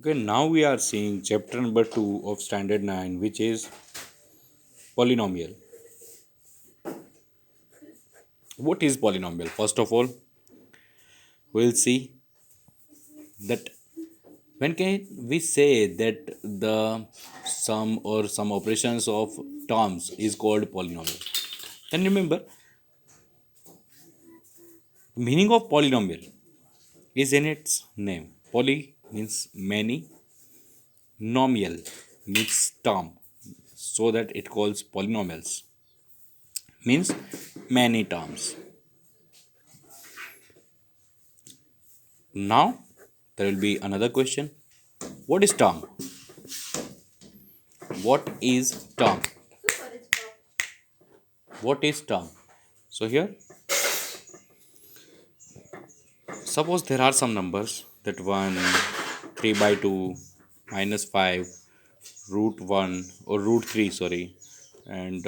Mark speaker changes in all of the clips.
Speaker 1: Okay, now we are seeing chapter number 2 of standard 9, which is polynomial. What is polynomial? First of all, we'll see that when can we say that the sum or some operations of terms is called polynomial. Then remember, the meaning of polynomial is in its name. Poly means many, nomial means term, so that it calls polynomials means many terms. Now there will be another question. What is term? What is term? What is term? So here, suppose there are some numbers that 1, 3 by 2, minus 5, root 1 or root 3, sorry, and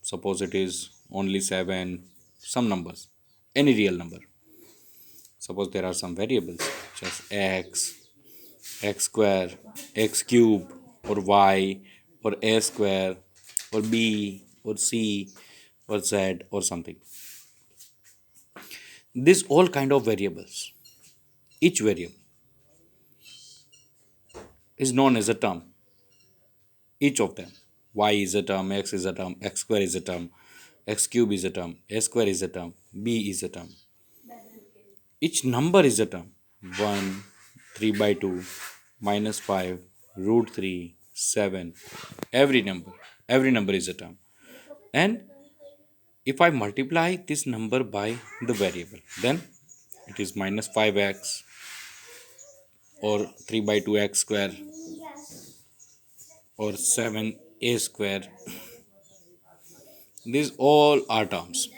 Speaker 1: suppose it is only 7, some numbers, any real number. Suppose there are some variables just x square, x cube, or y, or a square, or b, or c, or z, or something. This all kind of variables. Each variable is known as a term. Each of them. Y is a term, x is a term, x square is a term, x cube is a term, a square is a term, b is a term. Each number is a term. 1, 3 by 2, minus 5, root 3, 7. Every number is a term. And if I multiply this number by the variable, then it is minus 5x or 3 by 2x square or 7a square. These all are terms.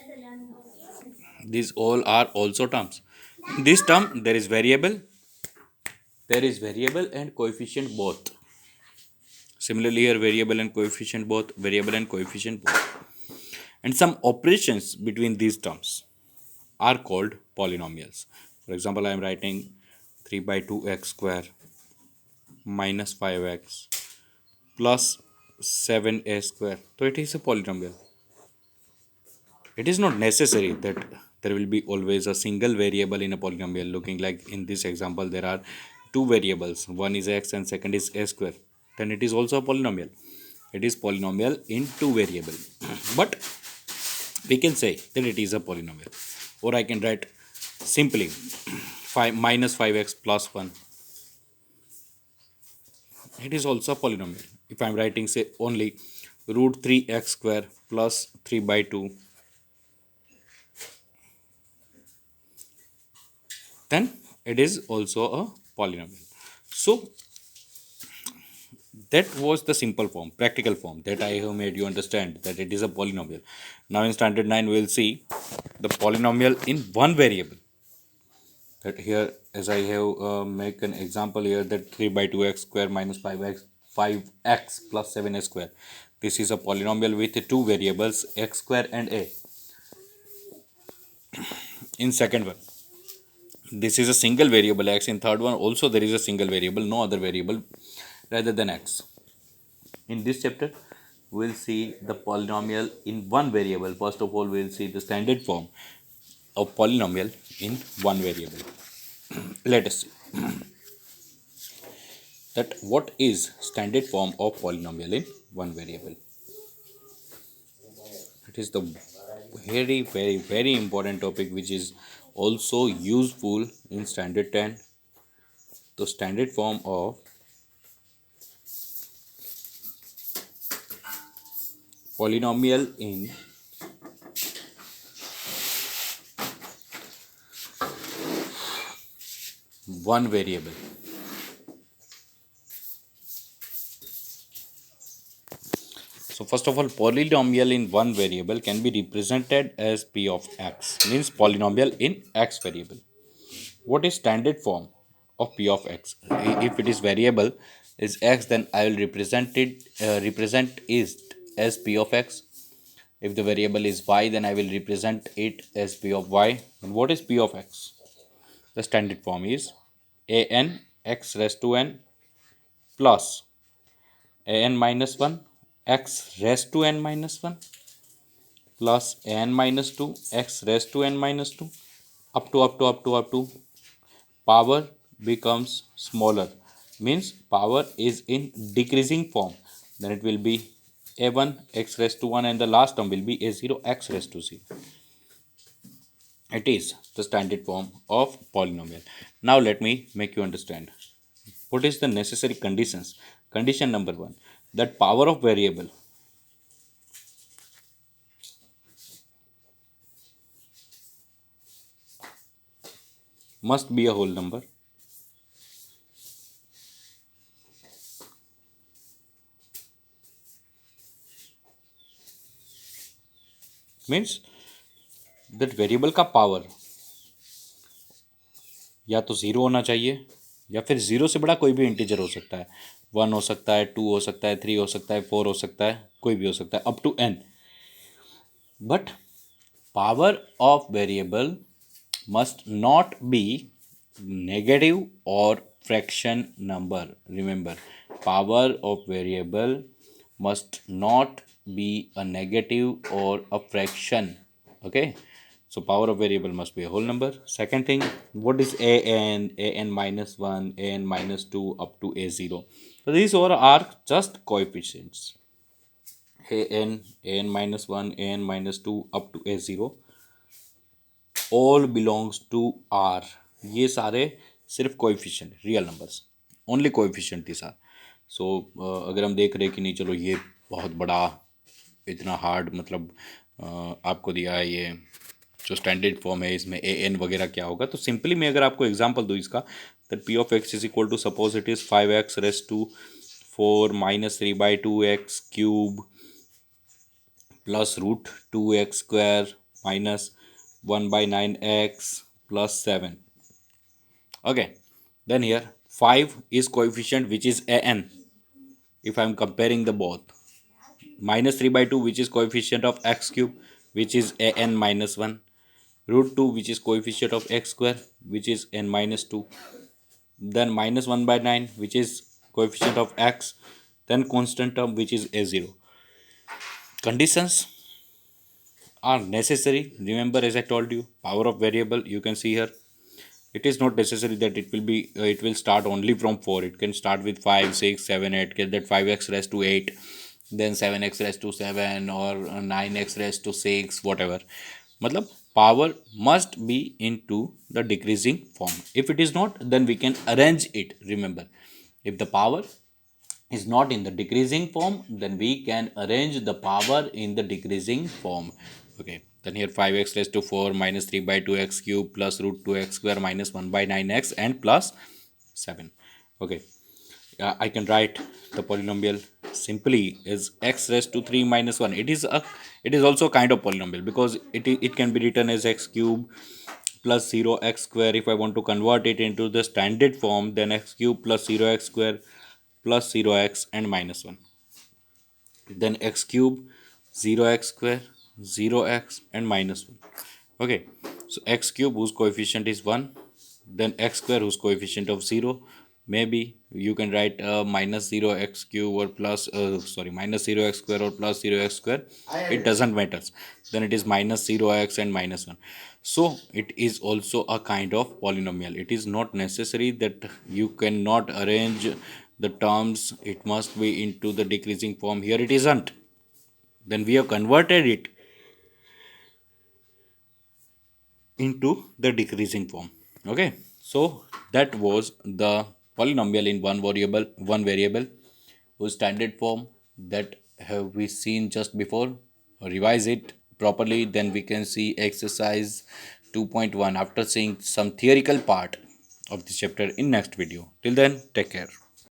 Speaker 1: These all are also terms. In this term, there is variable and coefficient both. Similarly, here variable and coefficient both. And some operations between these terms are called polynomials. For example, I am writing 3 by 2x square minus 5x plus 7a square. So it is a polynomial. It is not necessary that there will be always a single variable in a polynomial. Looking like in this example, there are two variables. One is x and second is a square. Then it is also a polynomial. It is polynomial in two variable. But we can say that it is a polynomial. Or I can write simply 5 minus 5x plus 1. It is also a polynomial. If I am writing say only root 3x square plus 3 by 2, then it is also a polynomial. So that was the simple form, practical form that I have made you understand that it is a polynomial. Now in standard 9 we will see the polynomial in one variable. That here, as I have make an example here, that 3 by 2x square minus 5x plus 7a square. This is a polynomial with two variables x square and a. In second one, this is a single variable x. In third one also there is a single variable, no other variable rather than x. In this chapter we will see the polynomial in one variable. First of all, we will see the standard form of polynomial in one variable. Let us see that what is standard form of polynomial in one variable. It is the very important topic which is also useful in standard 10. The standard form of polynomial in one variable. So first of all, polynomial in one variable can be represented as p of x, means polynomial in x variable. What is standard form of p of x? If it is variable is x, then I will represent it as p of x. If the variable is y, then I will represent it as p of y. And what is p of x? The standard form is a n x raised to n plus an minus 1 x raised to n minus 1 plus an minus 2 x raised to n minus 2 up to power becomes smaller, means power is in decreasing form. Then it will be a1 x raised to 1 and the last term will be a0 x raised to 0. It is the standard form of polynomial. Now let me make you understand what is the necessary conditions. Condition number 1, that power of variable must be a whole number. Means that variable का power या तो zero होना चाहिए या फिर zero से बड़ा कोई भी इंटीजर हो सकता है. 1 हो सकता है, 2 हो सकता है, 3 हो सकता है, 4 हो सकता है, कोई भी हो सकता है up to n. But power of variable must not be negative or fraction number. Remember, power of variable must not be a negative or a fraction. Okay, so power of variable must be a whole number. Second thing, what is an minus 1, an minus 2 up to a0? So these all are just coefficients. an minus 1, an minus 2 up to a0 all belongs to R. ये सारे सिर्फ coefficient, real numbers, only coefficient this R. So अगर हम देख रहे हैं कि नहीं चलो ये बहुत बड़ा इतना हार्ड मतलब आपको दिया है ये जो स्टैंडर्ड फॉर्म है इसमें ए एन वगैरह क्या होगा, तो सिंपली मैं अगर आपको एग्जांपल दूँ इसका, that P of X is equal to suppose it is 5x raise to 4 minus 3/2x cube plus root 2x square minus 1/9x plus 7. Okay, then here 5 is coefficient which is an. If I am comparing the both, minus 3/2 which is coefficient of x cube which is an minus 1, root 2 which is coefficient of x square which is n minus 2, then minus 1/9 which is coefficient of x, then constant term which is a0. Conditions are necessary. Remember, as I told you, power of variable, you can see here, it is not necessary that it will be it will start only from 4. It can start with 5, 6, 7, 8, get that 5x raised to 8, then 7x raised to 7 or 9x raised to 6, whatever. Matlab power must be into the decreasing form. If it is not, then we can arrange it. Remember, if the power is not in the decreasing form, then we can arrange the power in the decreasing form. Okay, then here 5x raised to 4 minus 3/2x cube plus root 2x square minus 1/9x and plus 7. Okay, I can write the polynomial simply as x raised to 3 minus 1. It is also a kind of polynomial because it can be written as x cube plus 0x square. If I want to convert it into the standard form, then x cube plus 0x square plus 0x and minus 1. Then x cube 0x square 0x and minus 1. Okay, so x cube whose coefficient is 1, then x square whose coefficient of 0. Maybe you can write minus 0x cube or plus minus 0x square or plus 0x square, it doesn't matter. Then it is minus 0x and minus 1. So it is also a kind of polynomial. It is not necessary that you cannot arrange the terms, it must be into the decreasing form. Here it isn't, then we have converted it into the decreasing form. Okay, so that was the polynomial in one variable whose standard form that have we seen just before. Revise it properly, then we can see exercise 2.1 after seeing some theoretical part of this chapter in next video. Till then, take care.